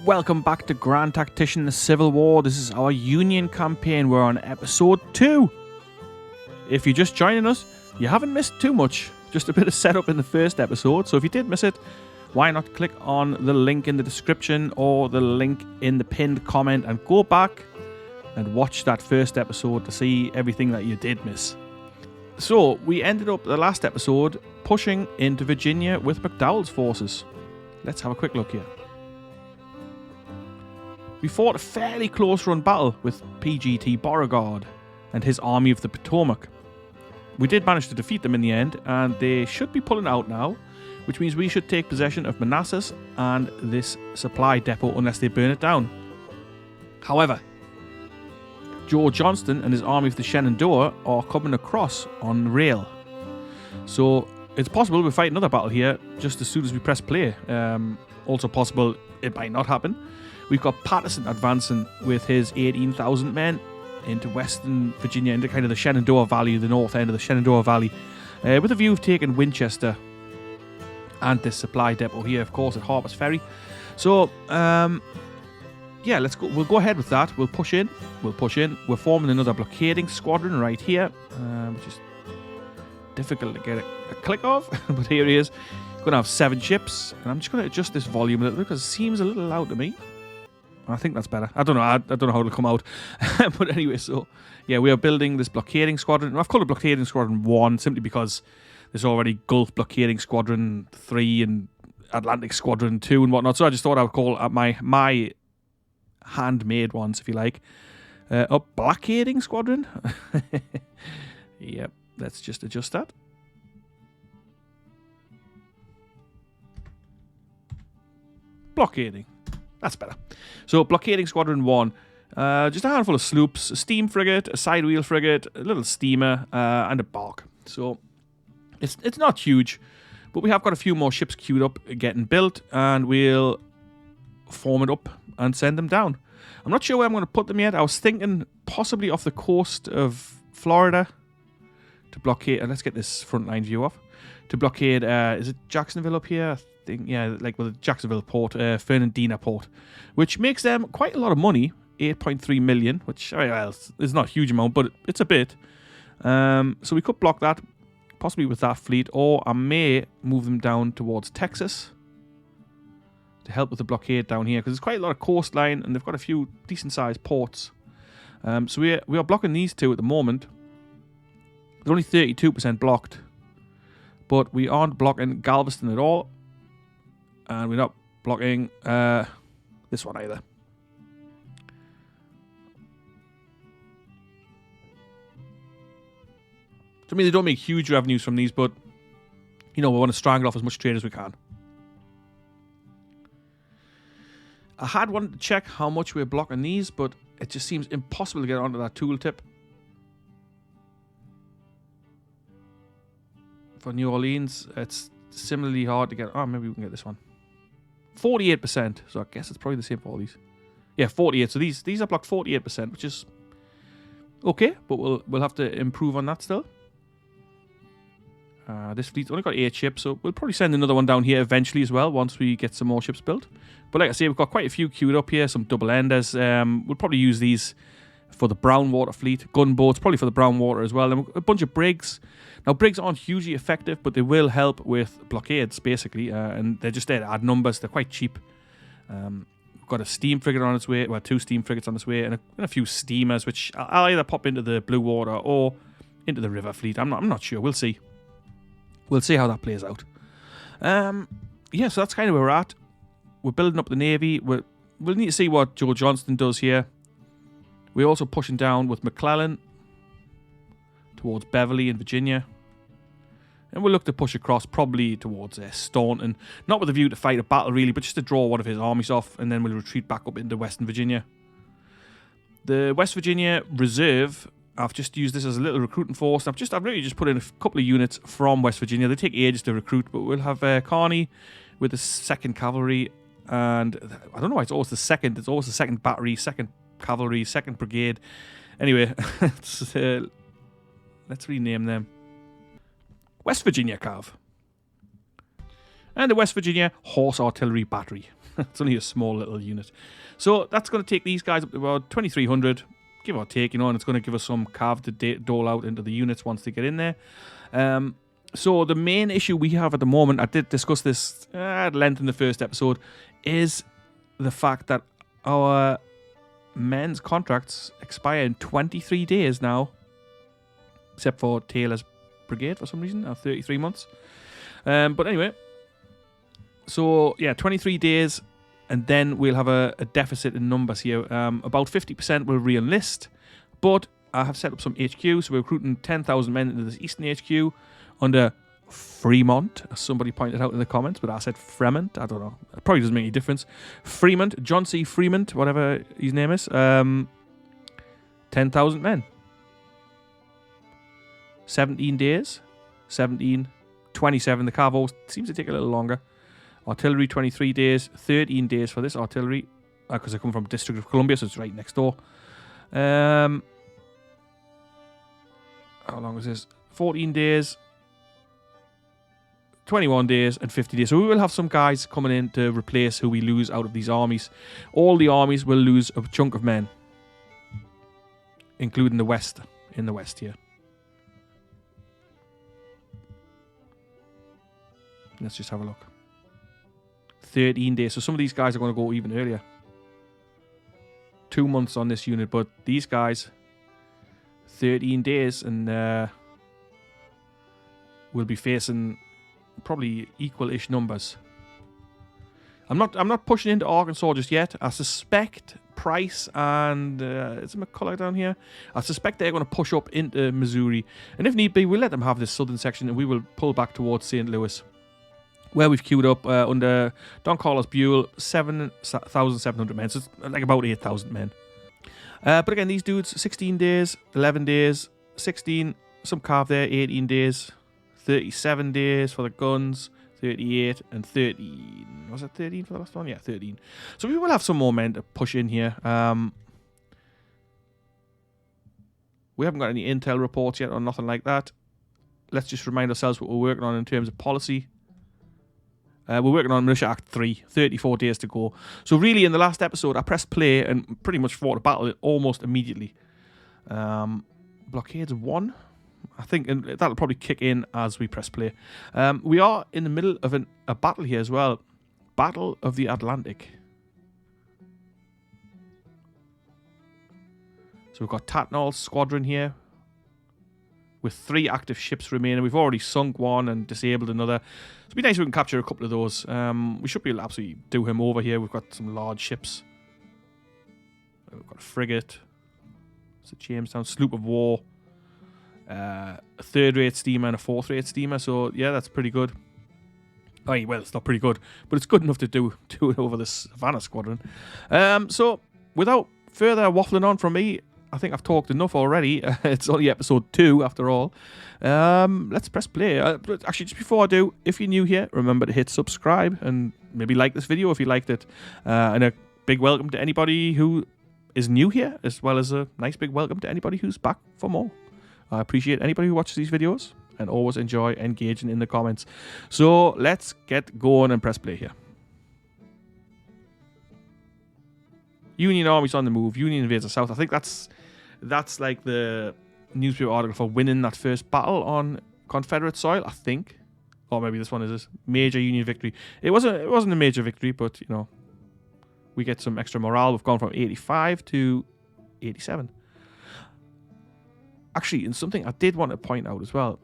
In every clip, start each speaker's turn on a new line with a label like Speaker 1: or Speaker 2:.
Speaker 1: Welcome back to Grand Tactician, the Civil War. This is our Union campaign. We're on episode 2. If you're just joining us, you haven't missed too much. Just a bit of setup in the first episode. So if you did miss it, why not click on the link in the description or the link in the pinned comment and go back and watch that first episode to see everything that you did miss. So we ended up the last episode pushing into Virginia with McDowell's forces. Let's have a quick look here. We fought a fairly close-run battle with PGT Beauregard and his Army of the Potomac. We did manage to defeat them in the end, and they should be pulling out now, which means we should take possession of Manassas and this supply depot unless they burn it down. However, Joe Johnston and his Army of the Shenandoah are coming across on rail. So it's possible we'll fight another battle here just as soon as we press play. Also possible it might not happen. We've got Patterson advancing with his 18,000 men into Western Virginia, into kind of the Shenandoah Valley, the north end of the Shenandoah Valley, with a view of taking Winchester and this supply depot here, of course, at Harper's Ferry. So, yeah, let's go. We'll go ahead with that. We'll push in. We're forming another blockading squadron right here, which is difficult to get a click of, but here he is. Going to have 7 ships, and I'm just going to adjust this volume a little bit because it seems a little loud to me. I think that's better. I don't know. I don't know how it'll come out. But anyway, so yeah, we are building this blockading squadron. I've called it blockading squadron 1 simply because there's already Gulf blockading squadron 3 and Atlantic squadron 2 and whatnot. So I just thought I would call my handmade ones, if you like, a blockading squadron. Yep. Let's just adjust that. Blockading. That's better. So, blockading squadron 1. Just a handful of sloops, a steam frigate, a side wheel frigate, a little steamer, and a bark. So, it's not huge, but we have got a few more ships queued up getting built, and we'll form it up and send them down. I'm not sure where I'm going to put them yet. I was thinking possibly off the coast of Florida to blockade. And let's get this front line view off. To blockade, is it Jacksonville up here? I think, yeah, like with the Jacksonville port, Fernandina port, which makes them quite a lot of money, 8.3 million, which, well, is not a huge amount, but it's a bit. So we could block that, possibly with that fleet, or I may move them down towards Texas to help with the blockade down here, because there's quite a lot of coastline, and they've got a few decent-sized ports. So we are blocking these two at the moment. They're only 32% blocked, but we aren't blocking Galveston at all. And we're not blocking this one either. To me, they don't make huge revenues from these, but, you know, we want to strangle off as much trade as we can. I had wanted to check how much we're blocking these, but it just seems impossible to get onto that tooltip. For New Orleans, it's similarly hard to get. Oh, maybe we can get this one. 48%. So I guess it's probably the same for all these. Yeah, 48. So these are blocked 48%, which is okay, but we'll have to improve on that still. This fleet's only got 8 ships, so we'll probably send another one down here eventually as well once we get some more ships built. But like I say, we've got quite a few queued up here, some double enders. We'll probably use these for the brown water fleet, gunboats, probably for the brown water as well, and a bunch of brigs. Now, brigs aren't hugely effective, but they will help with blockades, basically, and they're just there to add numbers. They're quite cheap. We've got a steam frigate on its way, well, 2 steam frigates on its way, and a few steamers, which I'll either pop into the blue water or into the river fleet. I'm not sure. We'll see. We'll see how that plays out. Yeah, so that's kind of where we're at. We're building up the Navy. We'll need to see what Joe Johnston does here. We're also pushing down with McClellan towards Beverly in Virginia. And we'll look to push across probably towards Staunton. Not with a view to fight a battle really, but just to draw one of his armies off. And then we'll retreat back up into Western Virginia. The West Virginia Reserve, I've just used this as a little recruiting force. I've really just put in a couple of units from West Virginia. They take ages to recruit, but we'll have Kearney with the 2nd Cavalry. And I don't know why it's always the 2nd. It's always the 2nd Battery, 2nd Cavalry, 2nd Brigade. Anyway, let's rename them West Virginia Cav. And the West Virginia Horse Artillery Battery. It's only a small little unit. So that's going to take these guys up to about 2,300, give or take, and it's going to give us some carve to dole out into the units once they get in there. So the main issue we have at the moment, I did discuss this at length in the first episode, is the fact that our men's contracts expire in 23 days now, except for Taylor's brigade for some reason, 33 months. But anyway, so yeah, 23 days, and then we'll have a deficit in numbers here. About 50% will re-enlist, but I have set up some HQ, so we're recruiting 10,000 men into this Eastern HQ under Fremont, as somebody pointed out in the comments, but I said Fremont. I don't know. It probably doesn't make any difference. Fremont, John C. Fremont, whatever his name is. 10,000 men. 17 days. 17, 27. The Carvo seems to take a little longer. Artillery, 23 days. 13 days for this artillery, because I come from District of Columbia, so it's right next door. How long is this? 14 days. 21 days and 50 days. So we will have some guys coming in to replace who we lose out of these armies. All the armies will lose a chunk of men, including the West, in the West here. Let's just have a look. 13 days. So some of these guys are going to go even earlier. 2 months on this unit, but these guys, 13 days, and we'll be facing probably equal-ish numbers. I'm not pushing into Arkansas just yet. I suspect Price and is it McCulloch down here? I suspect they're going to push up into Missouri, and if need be, we'll let them have this southern section, and we will pull back towards St. Louis, where we've queued up under Don Carlos Buell, 7,700 men. So it's like about 8,000 men. But again, these dudes, 16 days, 11 days, 16, some carve there, 18 days. 37 days for the guns, 38 and 13. Was it 13 for the last one? Yeah, 13. So we will have some more men to push in here. We haven't got any intel reports yet or nothing like that. Let's just remind ourselves what we're working on in terms of policy. We're working on Militia Act 3, 34 days to go. So really, in the last episode, I pressed play and pretty much fought a battle almost immediately. Blockades 1. I think that'll probably kick in as we press play. We are in the middle of a battle here as well. Battle of the Atlantic. So we've got Tatnall's squadron here with 3 active ships remaining. We've already sunk one and disabled another. So it'd be nice if we can capture a couple of those. We should be able to absolutely do him over here. We've got some large ships. We've got a frigate. It's a Jamestown sloop of war. A 3rd-rate steamer and a 4th-rate steamer. So yeah, that's pretty good. Oh, well, it's not pretty good, but it's good enough to do it over the Savannah squadron. So without further waffling on from me, I think I've talked enough already. It's only episode 2 after all. Let's press play. But actually, just before I do, if you're new here, remember to hit subscribe and maybe like this video if you liked it. And a big welcome to anybody who is new here, as well as a nice big welcome to anybody who's back for more. I appreciate anybody who watches these videos and always enjoy engaging in the comments. So let's get going and press play here. Union Army's on the move. Union invades the South. I think that's like the newspaper article for winning that first battle on Confederate soil, I think. Or maybe this one is a major Union victory. It wasn't a major victory, but you know, we get some extra morale. We've gone from 85 to 87. Actually, and something I did want to point out as well,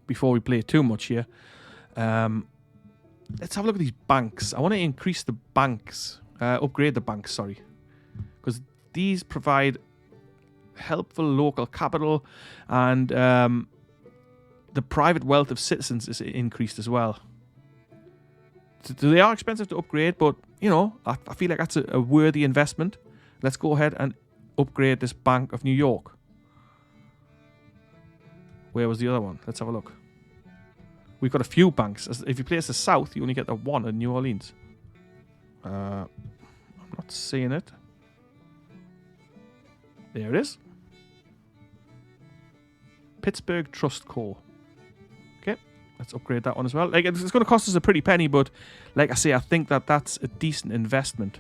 Speaker 1: before we play too much here, let's have a look at these banks. I want to increase the banks, upgrade the banks, sorry, because these provide helpful local capital, and the private wealth of citizens is increased as well. So they are expensive to upgrade, but you know, I feel like that's a worthy investment. Let's go ahead and upgrade this Bank of New York. Where was the other one? Let's have a look. We've got a few banks. If you place the South, you only get the one in New Orleans. I'm not seeing it. There it is. Pittsburgh Trust Co. Okay, Let's upgrade that one as well. Like, it's going to cost us a pretty penny, but like I say, I think that that's a decent investment.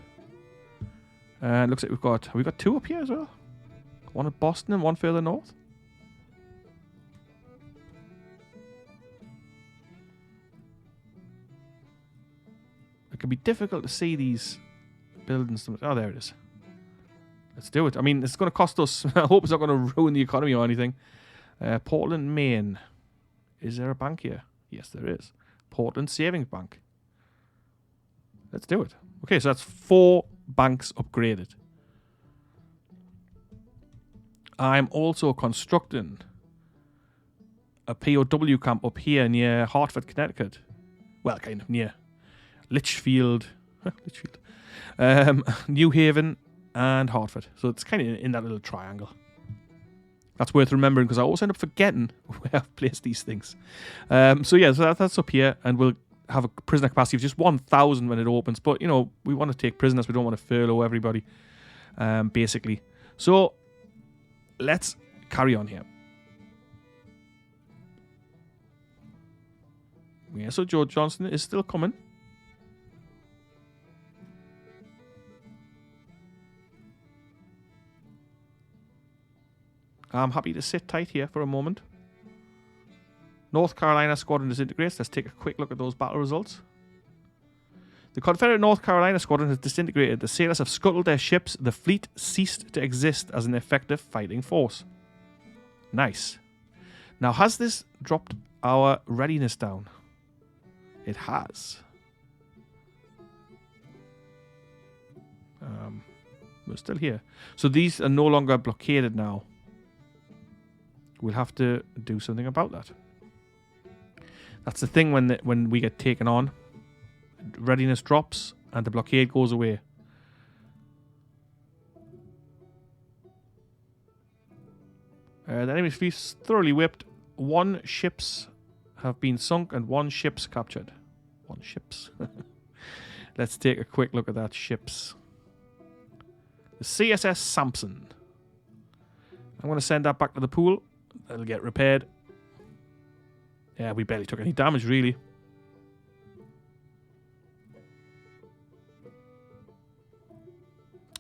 Speaker 1: Looks like have we got 2 up here as well? One at Boston and one further north. It can be difficult to see these buildings. Oh, there it is. Let's do it. I mean, it's going to cost us. I hope it's not going to ruin the economy or anything. Portland, Maine. Is there a bank here? Yes, there is. Portland Savings Bank. Let's do it. Okay, so that's 4 banks upgraded. I'm also constructing a POW camp up here near Hartford, Connecticut. Well, kind of near Litchfield, New Haven, and Hartford. So it's kind of in that little triangle. That's worth remembering because I always end up forgetting where I've placed these things. So yeah, so that's up here, and we'll have a prisoner capacity of just 1,000 when it opens. But, you know, we want to take prisoners. We don't want to furlough everybody, basically. So let's carry on here. Yeah, so George Johnson is still coming. I'm happy to sit tight here for a moment. North Carolina squadron disintegrates. Let's take a quick look at those battle results. The Confederate North Carolina squadron has disintegrated. The sailors have scuttled their ships. The fleet ceased to exist as an effective fighting force. Nice. Now, has this dropped our readiness down? It has. We're still here. So these are no longer blockaded now. We'll have to do something about that. That's the thing when we get taken on. Readiness drops and the blockade goes away. The enemy's fleet is thoroughly whipped. 1 ships have been sunk and 1 ship's captured. 1 ships. Let's take a quick look at that ships. The CSS Sampson. I'm going to send that back to the pool. That'll get repaired. Yeah, we barely took any damage, really.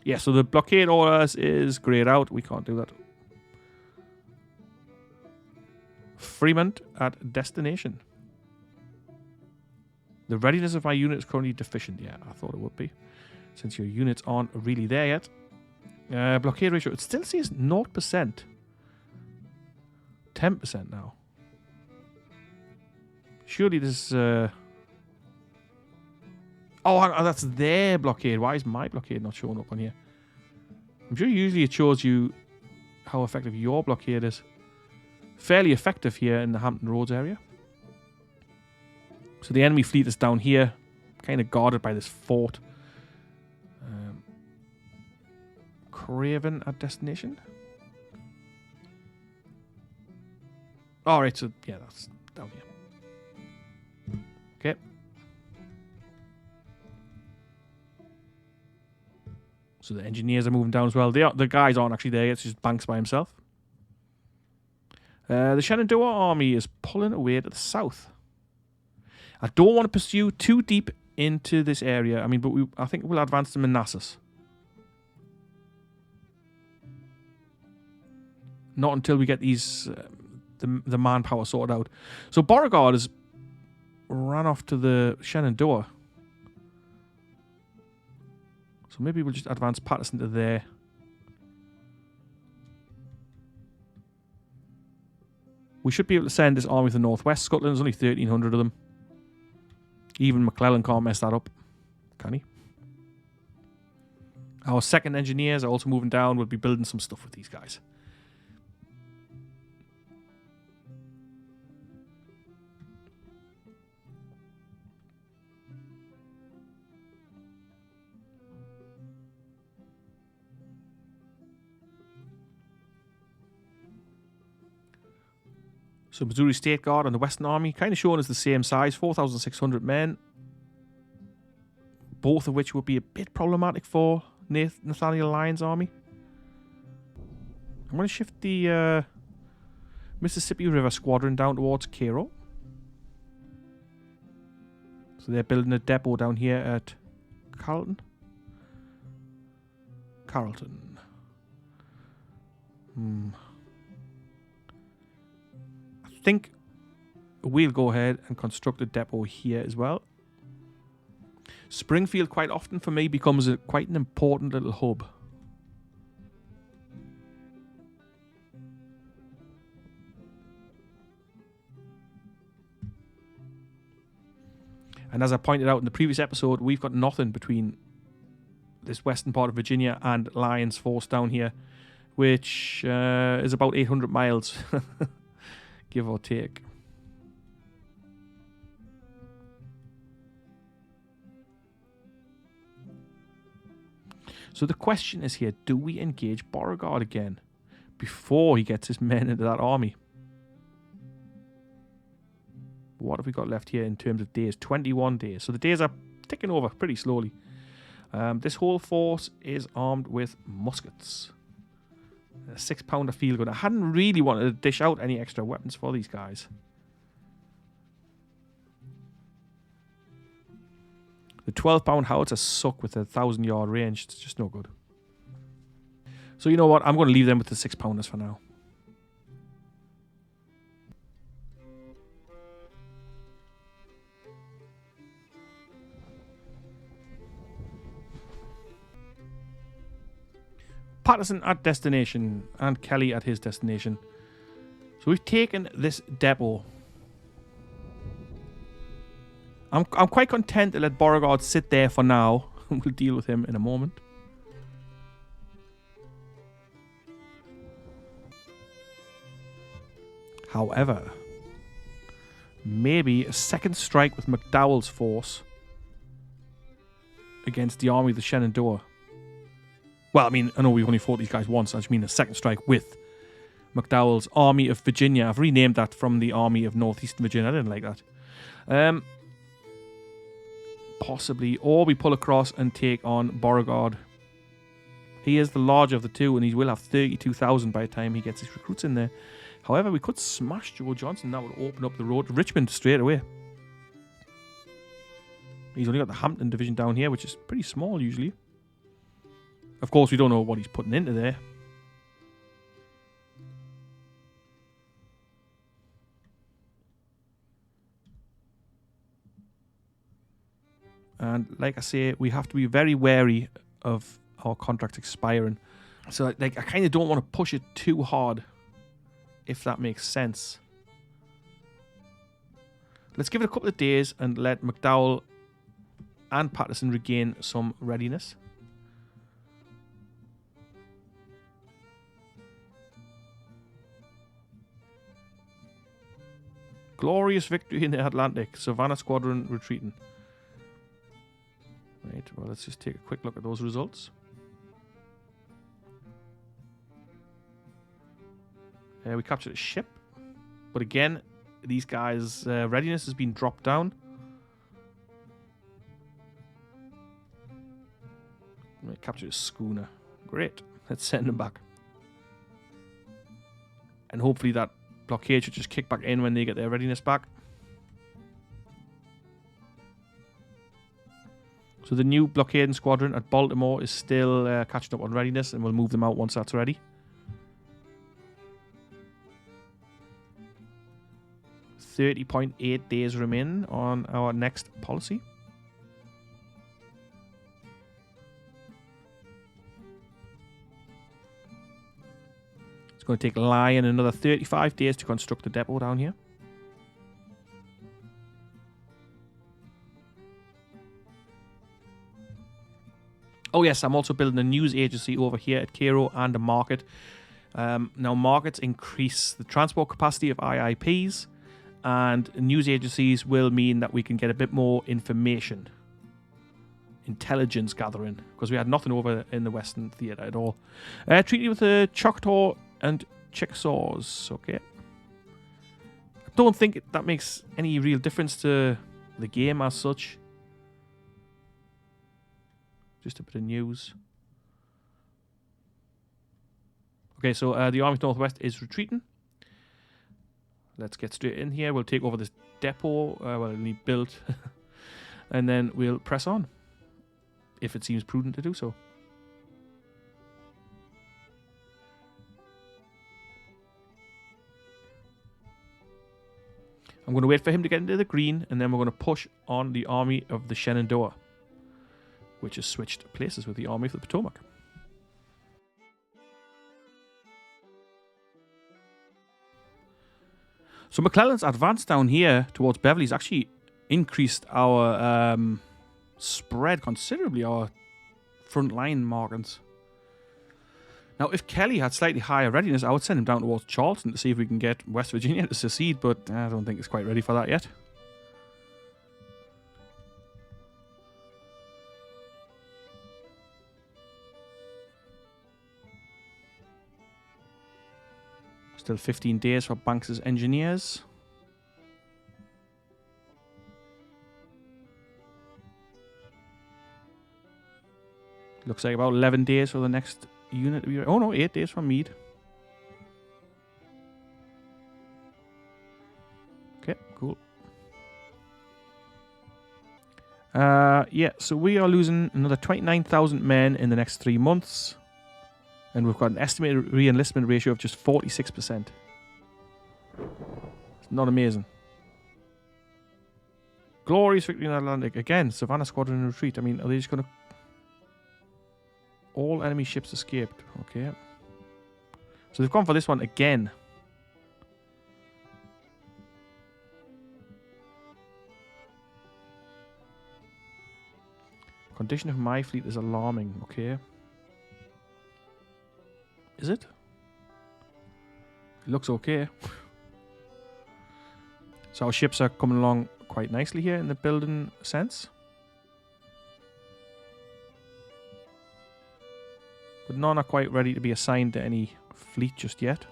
Speaker 1: Yeah, so the blockade orders is grayed out. We can't do that. Fremont at destination. The readiness of my unit is currently deficient. Yeah, I thought it would be, since your units aren't really there yet. Blockade ratio. It still says 0%. 10% now. Surely this... Oh, that's their blockade. Why is my blockade not showing up on here? I'm sure usually it shows you how effective your blockade is. Fairly effective here in the Hampton Roads area. So the enemy fleet is down here, kind of guarded by this fort. Craven at destination. Alright, so yeah, that's down here. Okay. So the engineers are moving down as well. The guys aren't actually there yet, it's just Banks by himself. The Shenandoah army is pulling away to the south. I don't want to pursue too deep into this area. I mean, but I think we'll advance to Manassas. Not until we get these the manpower sorted out. So Beauregard has ran off to the Shenandoah. So maybe we'll just advance Patterson to there. We should be able to send this army to northwest Scotland. There's only 1,300 of them. Even McClellan can't mess that up. Can he? Our second engineers are also moving down. We'll be building some stuff with these guys. So Missouri State Guard and the Western Army, kind of shown as the same size, 4,600 men. Both of which would be a bit problematic for Nathaniel Lyon's army. I'm going to shift the Mississippi River Squadron down towards Cairo. So they're building a depot down here at Carrollton. I think we'll go ahead and construct a depot here as well. Springfield quite often for me becomes quite an important little hub. And as I pointed out in the previous episode, we've got nothing between this western part of Virginia and Lyon's force down here, which is about 800 miles, give or take. So the question is here, do we engage Beauregard again before he gets his men into that army? What have we got left here in terms of days? 21 days. So the days are ticking over pretty slowly. This whole force is armed with muskets. A 6-pounder field gun. I hadn't really wanted to dish out any extra weapons for these guys. The 12-pound howitzer suck with a 1,000-yard range. It's just no good. So you know what? I'm going to leave them with the 6-pounders for now. Patterson at destination and Kelly at his destination. So we've taken this depot. I'm quite content to let Beauregard sit there for now. We'll deal with him in a moment. However, maybe a second strike with McDowell's force against the army of the Shenandoah. Well, I mean, I know we've only fought these guys once. I just mean a second strike with McDowell's Army of Virginia. I've renamed that from the Army of Northeastern Virginia. I didn't like that. Possibly. Or we pull across and take on Beauregard. He is the larger of the two, and he will have 32,000 by the time he gets his recruits in there. However, we could smash Joe Johnson. That would open up the road to Richmond straight away. He's only got the Hampton Division down here, which is pretty small usually. Of course, we don't know what he's putting into there. And like I say, we have to be very wary of our contracts expiring. So like, I kind of don't want to push it too hard, if that makes sense. Let's give it a couple of days and let McDowell and Patterson regain some readiness. Glorious victory in the Atlantic. Savannah Squadron retreating. Right, well, let's just take a quick look at those results. We captured a ship. But again, these guys' readiness has been dropped down. We captured a schooner. Great. Let's send them back. And hopefully that blockade should just kick back in when they get their readiness back. So the new blockading squadron at Baltimore is still catching up on readiness, and we'll move them out once that's ready. .8 days remain on our next policy. It's going to take Lyon another 35 days to construct the depot down here. Oh yes, I'm also building a news agency over here at Cairo and a market. Now markets increase the transport capacity of IIPs, and news agencies will mean that we can get a bit more information. Intelligence gathering, because we had nothing over in the Western Theatre at all. Treaty with the Choctaw and Chickasaws, okay. I don't think that makes any real difference to the game as such. Just a bit of news. Okay, so the Army of Northwest is retreating. Let's get straight in here. We'll take over this depot. Well, it'll need built. and then we'll press on, if it seems prudent to do so. I'm going to wait for him to get into the green, and then we're going to push on the Army of the Shenandoah, which has switched places with the Army of the Potomac. So McClellan's advance down here towards Beverly's actually increased our spread considerably, our front line markings. Now, if Kelly had slightly higher readiness, I would send him down towards Charleston to see if we can get West Virginia to secede, but I don't think it's quite ready for that yet. Still 15 days for Banks's engineers. Looks like about 11 days for the next unit. Oh no, 8 days for Meade. Okay, cool. Yeah, so we are losing another 29,000 men in the next 3 months. And we've got an estimated re-enlistment ratio of just 46%. It's not amazing. Glorious victory in the Atlantic. Again, Savannah Squadron in retreat. I mean, are they just going to... All enemy ships escaped. Okay. So they've gone for this one again. Condition of my fleet is alarming. Okay. Is it? It looks okay. So our ships are coming along quite nicely here in the building sense. But none are quite ready to be assigned to any fleet just yet.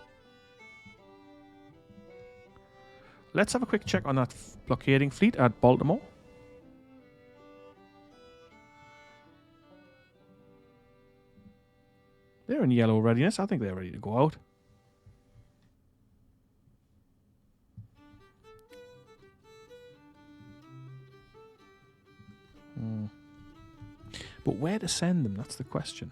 Speaker 1: Let's have a quick check on that blockading fleet at Baltimore. They're in yellow readiness. I think they're ready to go out. But where to send them? That's the question.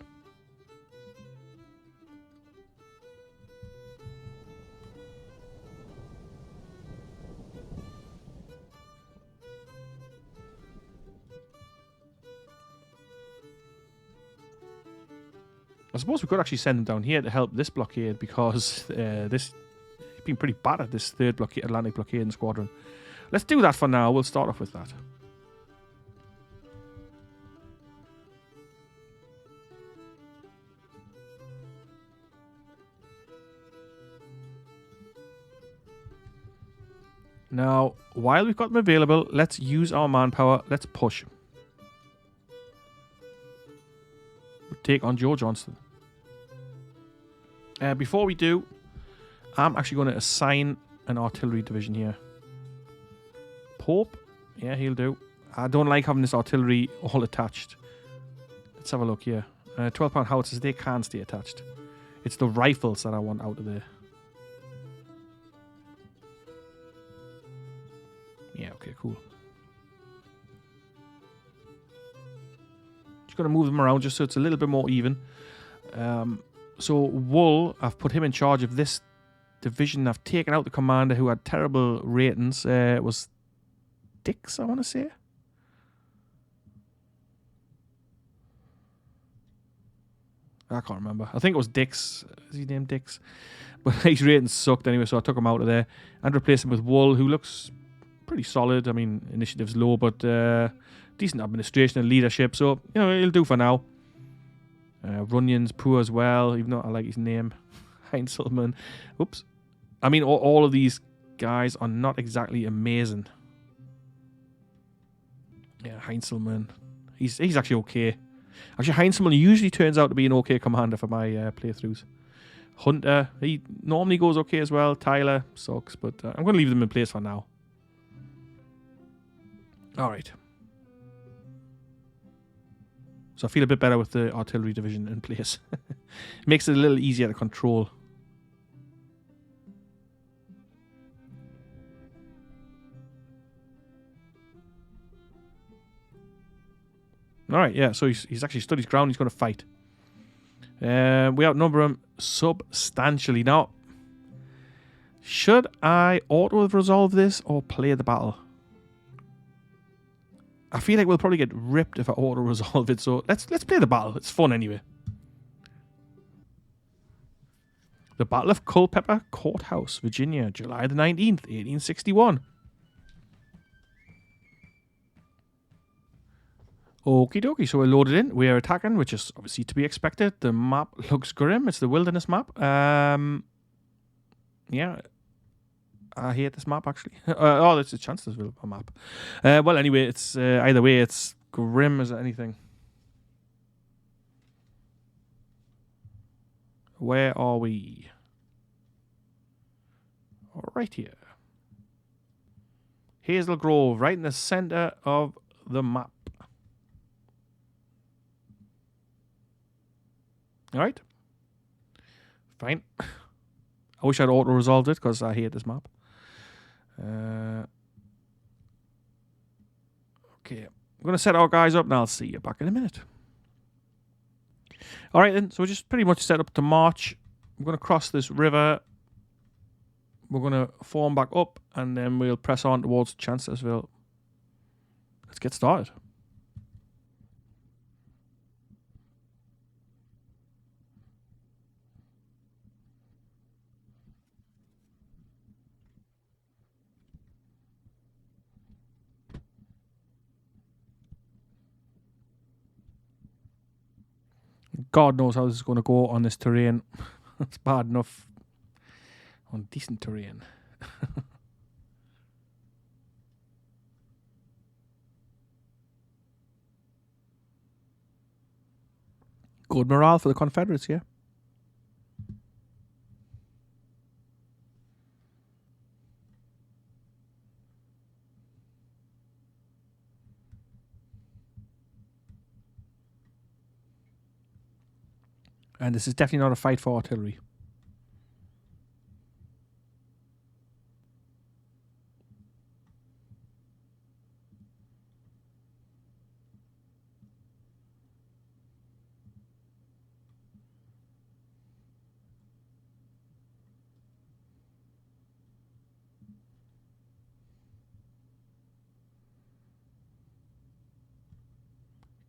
Speaker 1: I suppose we could actually send them down here to help this blockade, because this has been pretty bad at this third Atlantic blockading squadron. Let's do that for now. We'll start off with that. Now, while we've got them available, let's use our manpower. Let's push. We'll take on Joe Johnston. Before we do, I'm actually going to assign an artillery division here. Pope, yeah, he'll do. I don't like having this artillery all attached. Let's have a look here. 12-pound howitzers, they can stay attached. It's the rifles that I want out of there. Yeah, okay, cool. Just going to move them around just so it's a little bit more even. So Wool, I've put him in charge of this division. I've taken out the commander who had terrible ratings. It was Dix, I want to say. I can't remember. I think it was Dix. Is he named Dix? But his ratings sucked anyway, so I took him out of there and replaced him with Wool, who looks pretty solid. I mean, initiative's low, but decent administration and leadership. So, you know, he'll do for now. Runyon's poor as well, even though I like his name. Heinzelman. Oops. I mean, all of these guys are not exactly amazing. Yeah, Heinzelman. He's actually okay. Actually, Heinzelman usually turns out to be an okay commander for my playthroughs. Hunter, he normally goes okay as well. Tyler sucks, but I'm going to leave them in place for now. Alright. So I feel a bit better with the artillery division in place. It makes it a little easier to control. Alright, yeah, so he's actually stood his ground. He's going to fight. We outnumber him substantially. Now, should I auto-resolve this or play the battle? I feel like we'll probably get ripped if I auto-resolve it, so let's play the battle. It's fun anyway. The Battle of Culpeper Courthouse, Virginia, July the 19th, 1861. Okie dokie, so we're loaded in. We are attacking, which is obviously to be expected. The map looks grim. It's the wilderness map. Yeah. I hate this map, actually. Oh, there's a chance there's a map. Well, anyway, it's either way, it's grim as anything. Where are we? Right here. Hazel Grove, right in the center of the map. Alright. Fine. I wish I'd auto-resolved it because I hate this map. Okay. I'm going to set our guys up and I'll see you back in a minute. Alright then, so we're just pretty much set up to march. We're going to cross this river. We're going to form back up and then we'll press on towards Chancellorsville. Let's get started. God knows how this is going to go on this terrain. It's bad enough on decent terrain. Good morale for the Confederates, yeah. And this is definitely not a fight for artillery.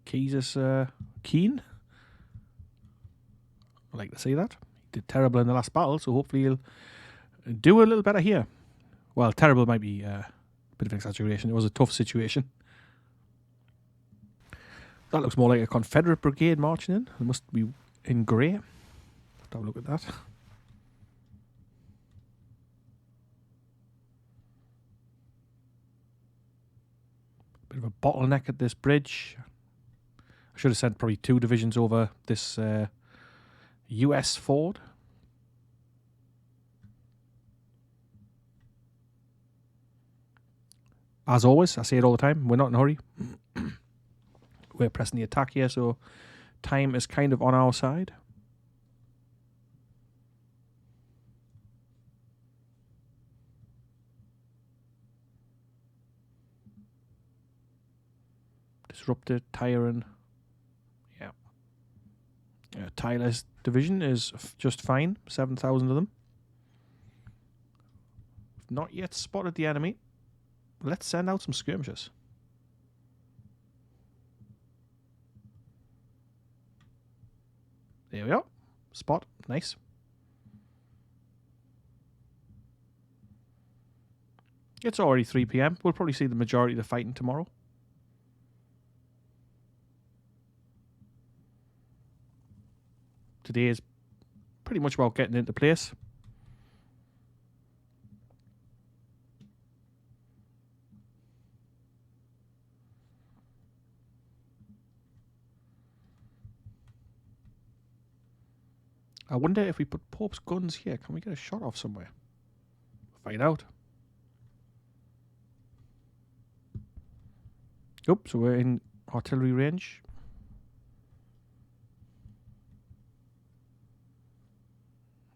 Speaker 1: Keyes is keen. I like to see that. He did terrible in the last battle, so hopefully he'll do a little better here. Well, terrible might be a bit of an exaggeration. It was a tough situation. That looks more like a Confederate brigade marching in. It must be in grey. Have a look at that. Bit of a bottleneck at this bridge. I should have sent probably 2 divisions over this US ford. As always, I say it all the time, we're not in a hurry. We're pressing the attack here, so time is kind of on our side. Disrupted, Tyron. Yeah. Tyler's division is just fine. 7,000 of them. Not yet spotted the enemy. Let's send out some skirmishers. There we are. Spot. Nice. It's already 3 PM. We'll probably see the majority of the fighting tomorrow. Today is pretty much about getting into place. I wonder if we put Pope's guns here, can we get a shot off somewhere? Find out. Oops, so we're in artillery range.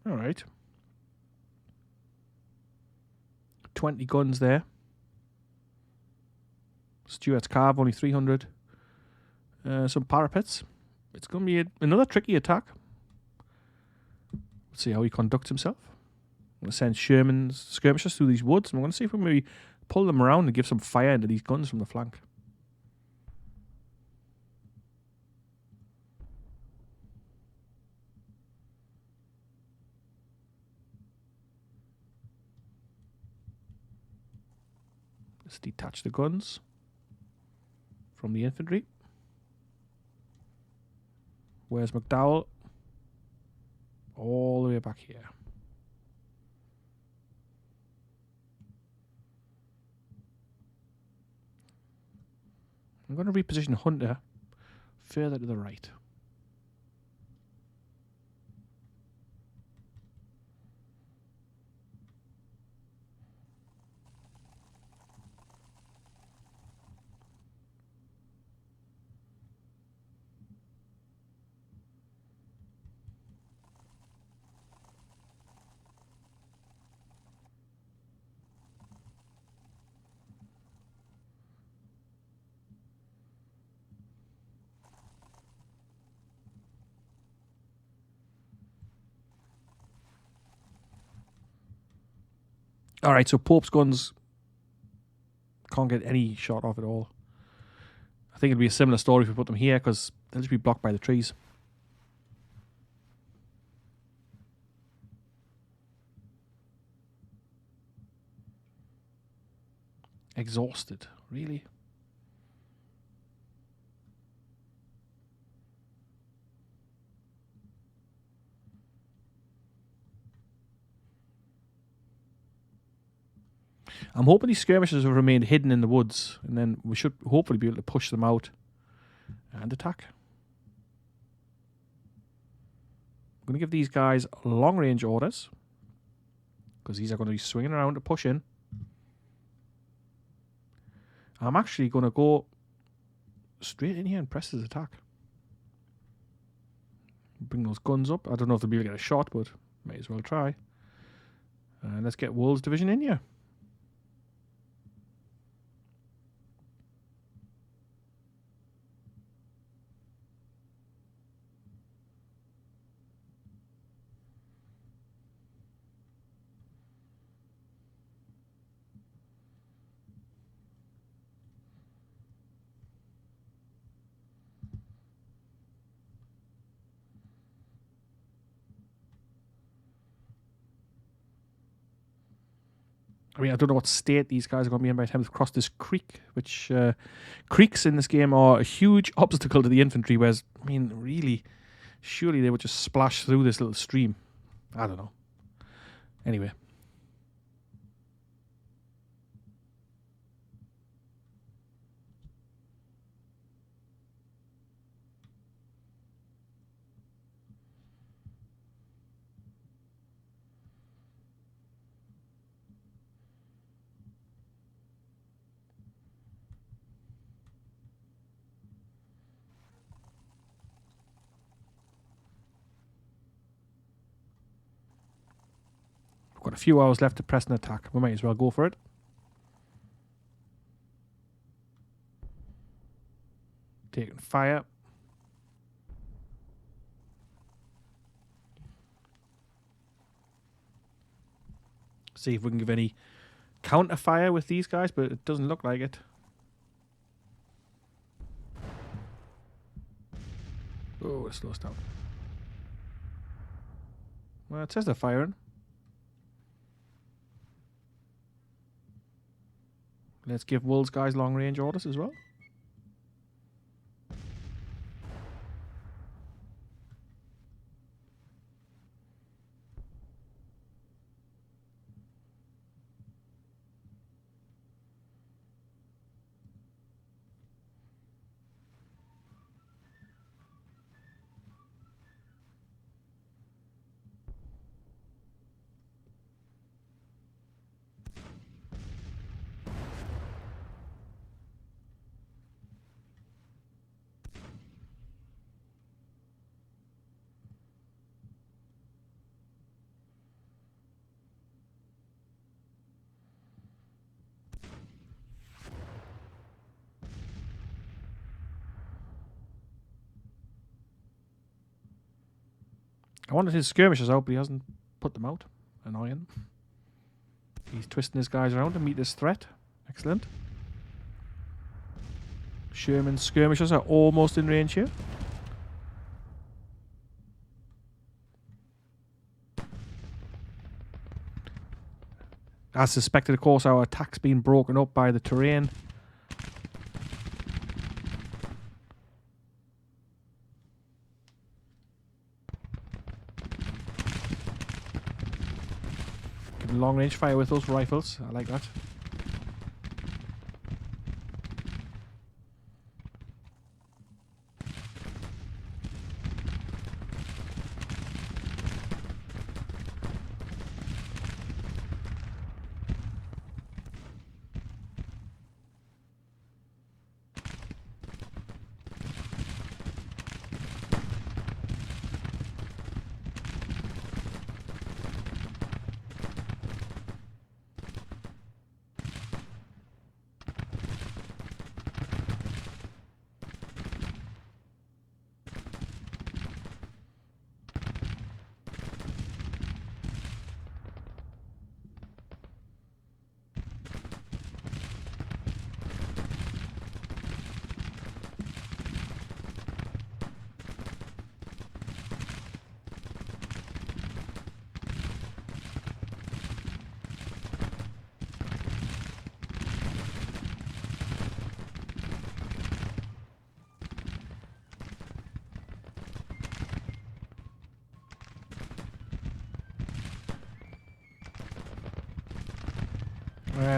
Speaker 1: Alright. 20 guns there. Stuart's Carve, only 300. some parapets. It's going to be another tricky attack. Let's see how he conducts himself. I'm going to send Sherman's skirmishers through these woods. And we're going to see if we can maybe pull them around and give some fire into these guns from the flank. Let's detach the guns from the infantry. Where's McDowell? All the way back here. I'm going to reposition Hunter further to the right. Alright, so Pope's guns can't get any shot off at all. I think it'd be a similar story if we put them here, because they'll just be blocked by the trees. Exhausted, really? I'm hoping these skirmishers have remained hidden in the woods, and then we should hopefully be able to push them out and attack. I'm going to give these guys long-range orders, because these are going to be swinging around to push in. I'm actually going to go straight in here and press this attack. Bring those guns up. I don't know if they'll be able to get a shot, but may as well try. And let's get Wool's division in here. I mean, I don't know what state these guys are going to be in by the time they've crossed this creek, which creeks in this game are a huge obstacle to the infantry, whereas, I mean, really, surely they would just splash through this little stream. I don't know. Anyway. Got a few hours left to press an attack. We might as well go for it. Taking fire. See if we can give any counter fire with these guys, but it doesn't look like it. Oh, it slows down. Well, it says they're firing. Let's give Wool's guys long range orders as well. I wanted his skirmishers out, but he hasn't put them out. Annoying. He's twisting his guys around to meet this threat. Excellent. Sherman's skirmishers are almost in range here. As suspected, of course, our attack's been broken up by the terrain. Give long range fire with those rifles. I like that.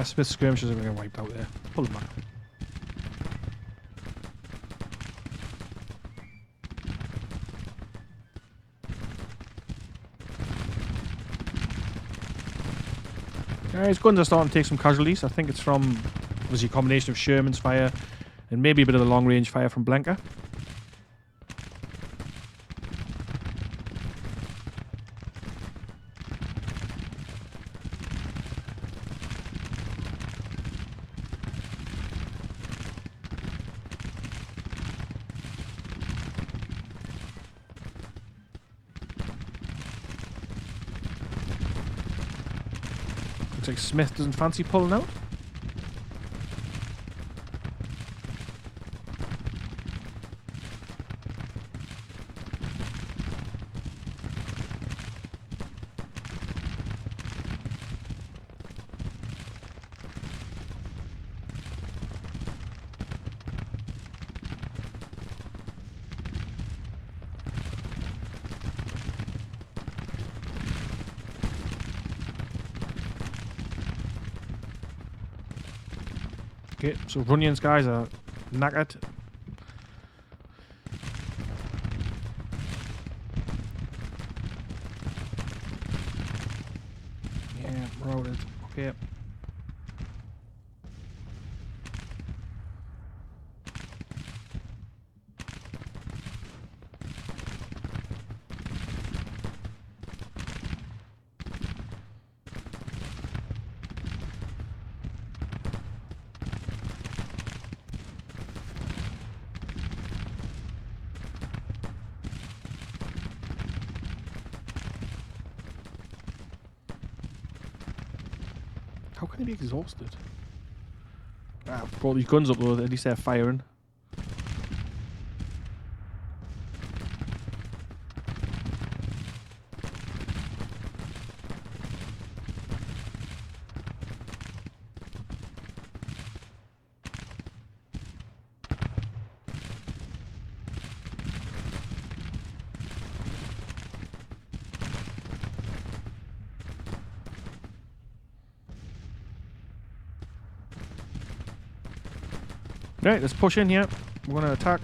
Speaker 1: Smith's skirmishers are going to get wiped out there. Pull them back. His guns are starting to take some casualties. I think it's from obviously a combination of Sherman's fire and maybe a bit of the long range fire from Blanca. Looks like Smith doesn't fancy pulling out. Okay, so Runyon's guys are knackered. Yeah, routed. Okay. How can he be exhausted? Ah, brought these guns up though, at least they're firing. Right, let's push in here. We're going to attack.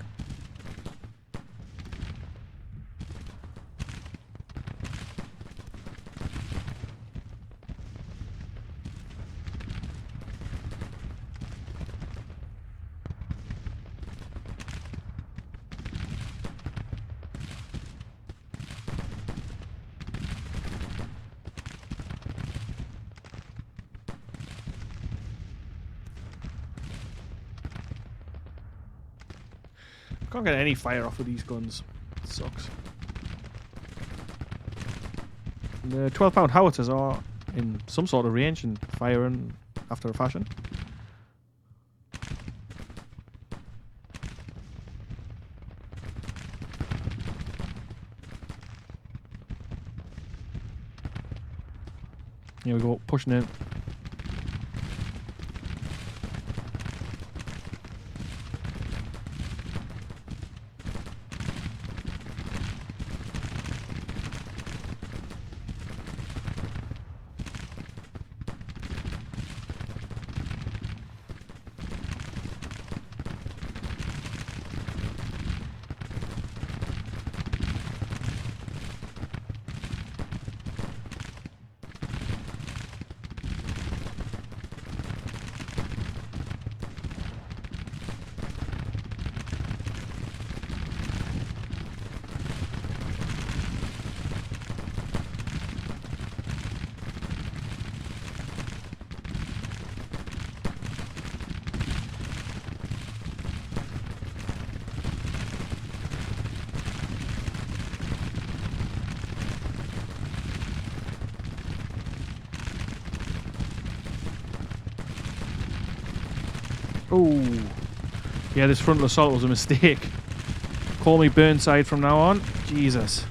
Speaker 1: Can't get any fire off with these guns. It sucks. The 12-pound howitzers are in some sort of range and firing after a fashion. Here we go, pushing in. Oh, yeah, this frontal assault was a mistake. Call me Burnside from now on. Jesus.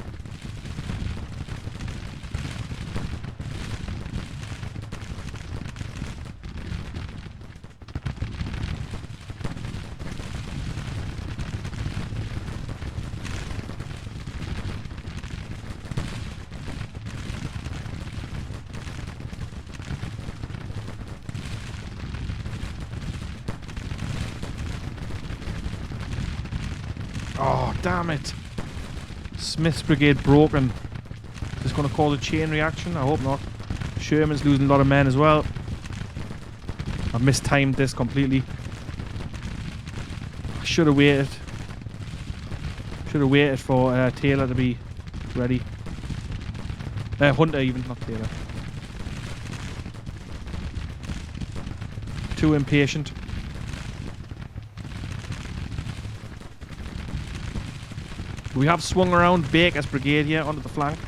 Speaker 1: Oh, damn it. Smith's brigade broken. Is this going to cause a chain reaction? I hope not. Sherman's losing a lot of men as well. I've mistimed this completely. I should have waited. Should have waited for Taylor to be ready. Hunter even, not Taylor. Too impatient. We have swung around Baker's brigade here onto the flank.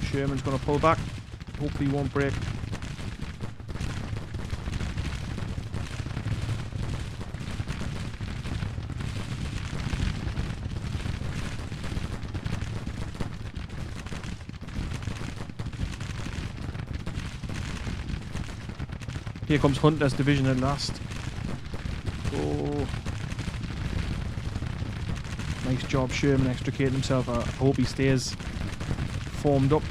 Speaker 1: Sherman's going to pull back. Hopefully he won't break. Here comes Hunter's division at last. Oh. Nice job, Sherman extricating himself. I hope he stays formed up.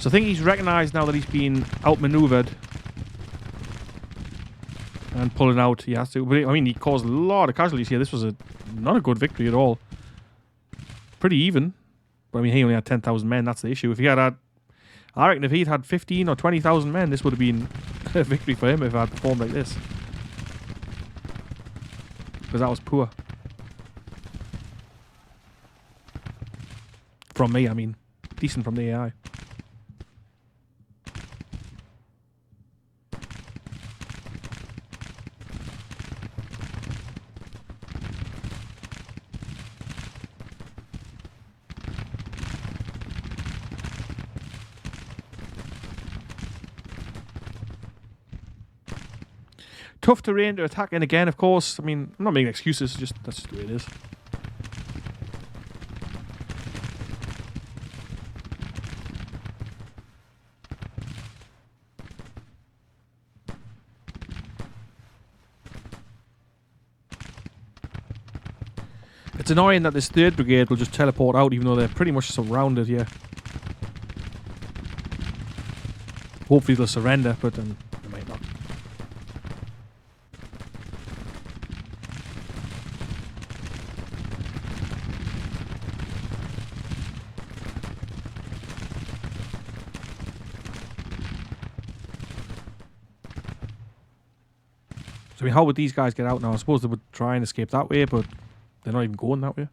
Speaker 1: So I think he's recognised now that he's been outmanoeuvred and pulling out. He has to. I mean, he caused a lot of casualties here. This was not a good victory at all. Pretty even. But I mean, he only had 10,000 men. That's the issue. If he had I reckon if he'd had 15 or 20,000 men, this would have been a victory for him if I had performed like this. Because that was poor. From me, I mean. Decent from the AI. Tough terrain to attack in again, of course. I mean, I'm not making excuses, just that's just the way it is. It's annoying that this 3rd Brigade will just teleport out even though they're pretty much surrounded here. Hopefully they'll surrender, but they might not. So, I mean, how would these guys get out now? I suppose they would try and escape that way, but they're not even going that way.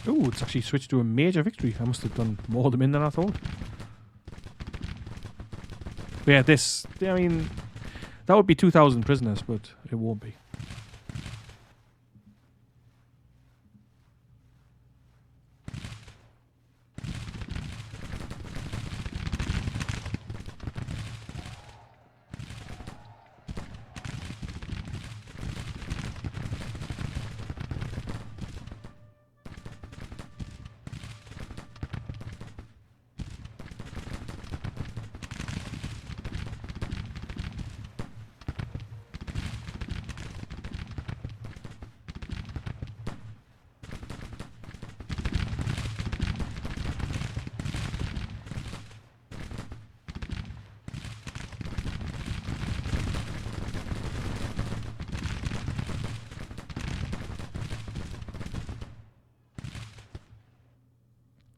Speaker 1: Ooh, it's actually switched to a major victory. I must have done more of them in than I thought. But yeah, this, I mean, that would be 2,000 prisoners, but it won't be.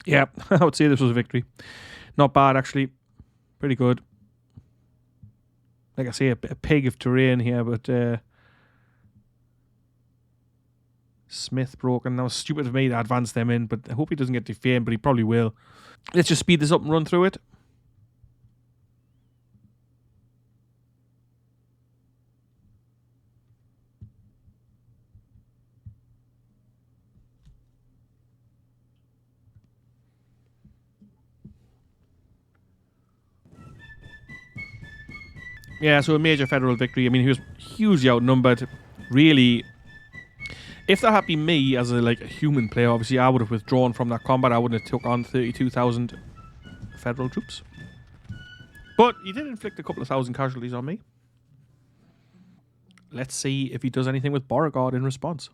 Speaker 1: Yeah, I would say this was a victory. Not bad, actually. Pretty good. Like I say, a pig of terrain here, but Smith broken. That was stupid of me to advance them in, but I hope he doesn't get defamed, but he probably will. Let's just speed this up and run through it. Yeah, so a major federal victory. I mean, he was hugely outnumbered. Really, if that had been me as a human player, obviously I would have withdrawn from that combat. I wouldn't have took on 32,000 federal troops. But he did inflict a couple of thousand casualties on me. Let's see if he does anything with Beauregard in response.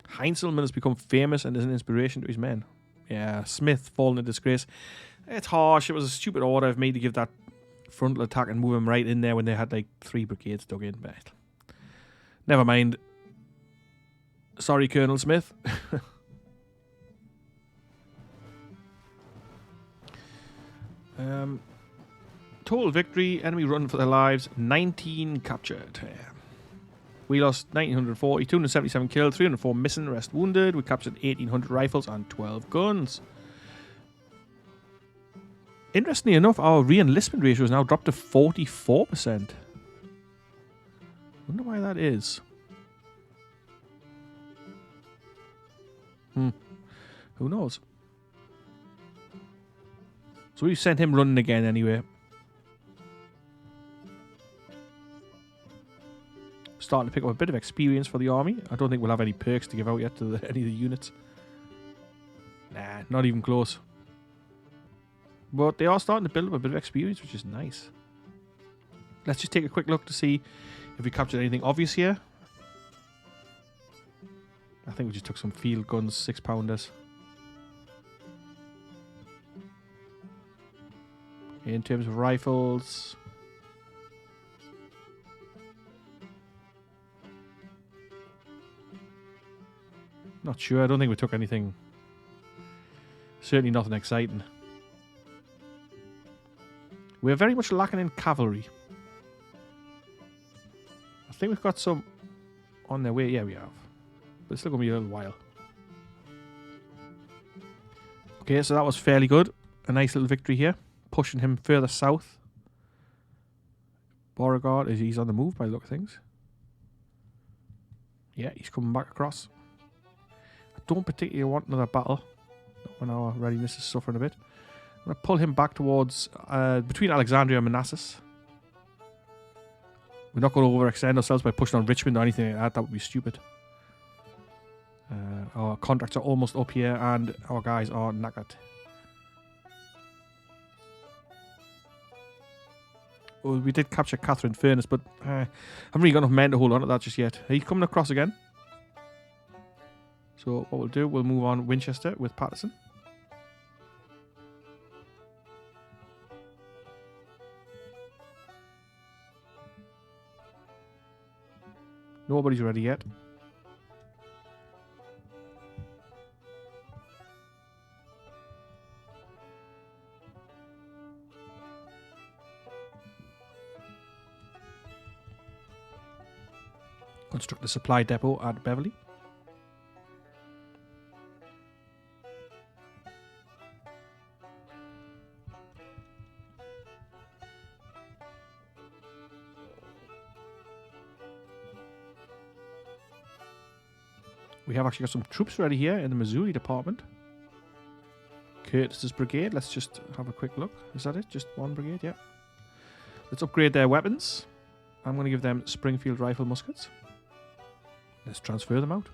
Speaker 1: Heinzelman has become famous and is an inspiration to his men. Yeah, Smith fallen into disgrace. It's harsh. It was a stupid order of me to give that frontal attack and move him right in there when they had 3 brigades dug in. But never mind. Sorry, Colonel Smith. Total victory. Enemy run for their lives. 19 captured. We lost 1,940, 277 killed, 304 missing, the rest wounded. We captured 1,800 rifles and 12 guns. Interestingly enough, our re-enlistment ratio has now dropped to 44%. Wonder why that is. Who knows? So we've sent him running again anyway. Starting to pick up a bit of experience for the army. I don't think we'll have any perks to give out yet to any of the units. Nah, not even close. But they are starting to build up a bit of experience, which is nice. Let's just take a quick look to see if we captured anything obvious here. I think we just took some field guns, 6-pounders. In terms of rifles, not sure. I don't think we took anything. Certainly nothing exciting. We're very much lacking in cavalry. I think we've got some on their way. Yeah, we have. But it's still going to be a little while. Okay, so that was fairly good. A nice little victory here. Pushing him further south. Beauregard, he's on the move by the look of things. Yeah, he's coming back across. I don't particularly want another battle. Not when our readiness is suffering a bit. I'm going to pull him back towards, between Alexandria and Manassas. We're not going to overextend ourselves by pushing on Richmond or anything like that. That would be stupid. Our contracts are almost up here, and our guys are knackered. Well, we did capture Catherine Furnace, but I haven't really got enough men to hold on to that just yet. He's coming across again. So what we'll do, we'll move on Winchester with Patterson. Nobody's ready yet. Construct a supply depot at Beverly. We have actually got some troops ready here in the Missouri department. Curtis's brigade. Let's just have a quick look. Is that it? Just one brigade? Yeah. Let's upgrade their weapons. I'm going to give them Springfield rifle muskets. Let's transfer them out.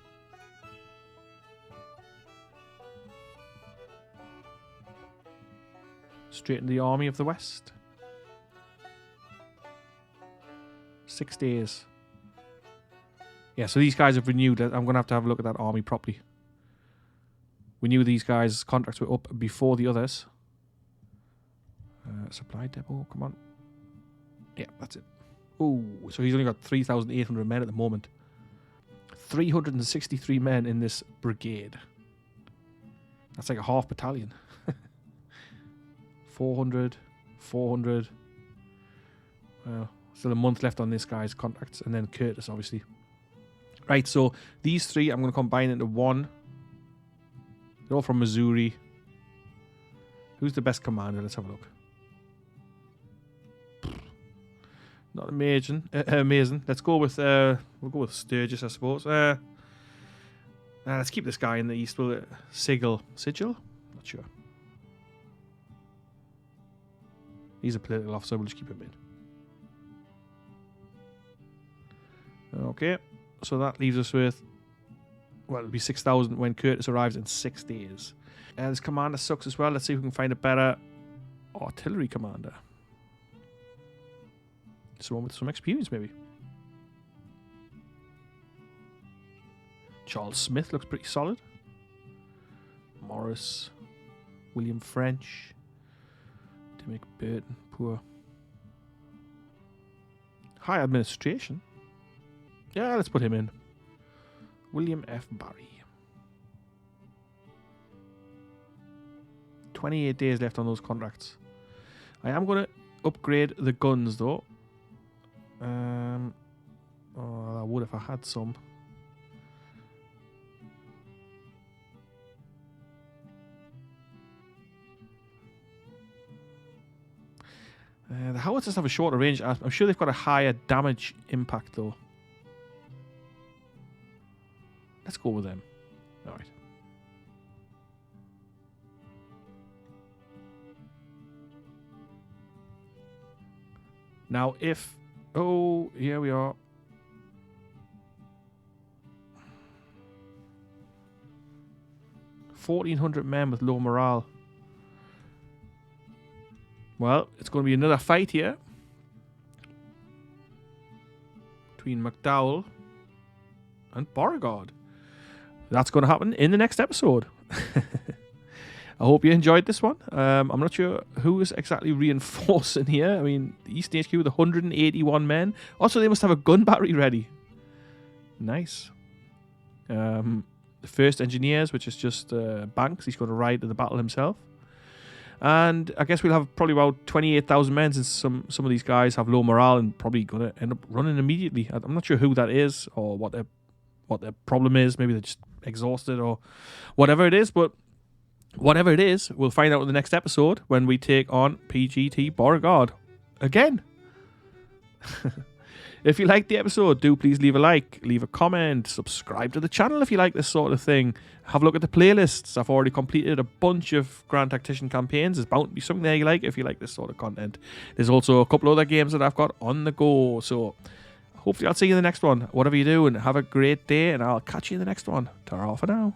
Speaker 1: Straight into the Army of the West. 6 days. Yeah, so these guys have renewed. I'm going to have a look at that army properly. We knew these guys' contracts were up before the others. Supply depot, come on. Yeah, that's it. Oh, so he's only got 3,800 men at the moment. 363 men in this brigade. That's like a half battalion. 400, 400. Well, still a month left on this guy's contracts. And then Curtis, obviously. Right, so these three I'm going to combine into one. They're all from Missouri. Who's the best commander? Let's have a look. Not amazing. Amazing. Let's go with we'll go with Sturgis, I suppose. Let's keep this guy in the east. Will it? Sigil? Not sure. He's a political officer. We'll just keep him in. Okay. So that leaves us with, well, it'll be 6,000 when Curtis arrives in 6 days. This commander sucks as well. Let's see if we can find a better artillery commander. Someone with some experience, maybe. Charles Smith looks pretty solid. Morris. William French. Dimmick Burton. Poor. High administration. Yeah, let's put him in. William F. Barry. 28 days left on those contracts. I am going to upgrade the guns, though. I would if I had some. The howitzers have a shorter range. I'm sure they've got a higher damage impact, though. Let's go with them. All right. Now, if... Oh, here we are. $1,400 men with low morale. Well, it's going to be another fight here. Between McDowell and Beauregard. That's going to happen in the next episode. I hope you enjoyed this one. I'm not sure who is exactly reinforcing here. I mean, the Eastern HQ with 181 men. Also, they must have a gun battery ready. Nice. The first engineers, which is just Banks. He's going to ride to the battle himself. And I guess we'll have probably about 28,000 men, since some of these guys have low morale and probably going to end up running immediately. I'm not sure who that is or what their problem is. Maybe they're just exhausted or whatever it is, but whatever it is, we'll find out in the next episode when we take on PGT Beauregard again. If you liked the episode, do please leave a like, leave a comment, subscribe to the channel if you like this sort of thing. Have a look at the playlists. I've already completed a bunch of Grand Tactician campaigns. There's bound to be something there you like if you like this sort of content. There's also a couple other games that I've got on the go. So hopefully I'll see you in the next one. Whatever you do, and have a great day, and I'll catch you in the next one. Ta-ra for now.